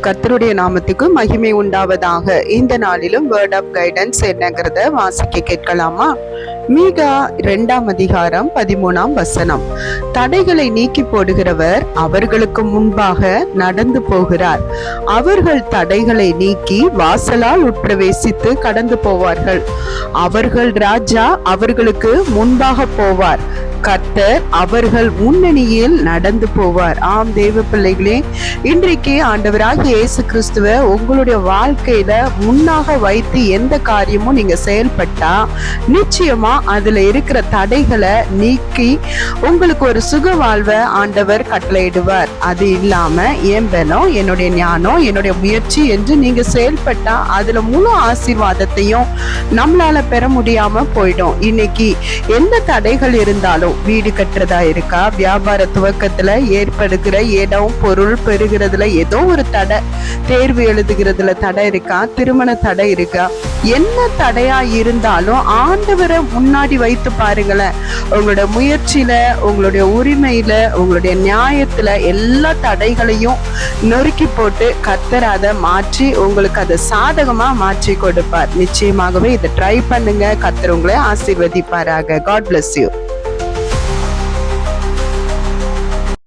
கர்த்தருடைய நாமத்துக்கு மகிமை உண்டாவதாக. இந்த நாளிலும் வேர்ட் ஆஃப் கைடன்ஸ் என்னங்கிறத வாசிக்க கேட்கலாமா? மீகா 2ஆம் அதிகாரம் 13ஆம் வசனம். தடைகளை நீக்கி போடுகிறவர் அவர்களுக்கு முன்பாக நடந்து போகிறார். அவர்கள் தடைகளை நீக்கி வாசலால் உட்பிரவேசித்து கடந்து போவார்கள். அவர்கள் ராஜா அவர்களுக்கு முன்பாக போவார். கர்த்தர் அவர்கள் முன்னணியில் நடந்து போவார். ஆம் தேவ பிள்ளைகளே, இன்றைக்கு ஆண்டவராகிய இயேசு கிறிஸ்துவ உங்களுடைய வாழ்க்கையில முன்னாக வைத்து எந்த காரியமும் நீங்க செயல்பட்டா நிச்சயமா அதுல இருக்கிற தடைகளை நீக்கி உங்களுக்கு ஒரு சுக வாழ்வை ஆண்டவர் கட்டளையிடுவார். அது இல்லாம என் பலம், என்னுடைய ஞானம், என்னுடைய முயற்சி என்று நீங்க செயல்பட்டா அதுல முழு ஆசீர்வாதத்தையும் நம்மளால பெற முடியாம போயிடும். இன்னைக்கு எந்த தடைகள் இருந்தாலும், வீடு கட்டுறதா இருக்கா, வியாபார துவக்கத்துல ஏற்படுகிற இடம் பொருள் பெறுகிறதுல ஏதோ ஒரு தடை, தேர்வு எழுதுகிறதுல தடை இருக்கா, திருமண தடை இருக்கா, என்ன தடையா இருந்தாலும் ஆண்டவரை முன்னாடி வைத்து பாருங்களேன். உங்களுடைய முயற்சியில, உங்களுடைய உரிமையில, உங்களுடைய நியாயத்துல எல்லா தடைகளையும் நொறுக்கி போட்டு கர்த்தர் அதை மாற்றி உங்களுக்கு அதை சாதகமா மாற்றி கொடுப்பார். நிச்சயமாகவே இதை ட்ரை பண்ணுங்க. கர்த்தர் உங்களை ஆசீர்வதிப்பாராக. God bless you.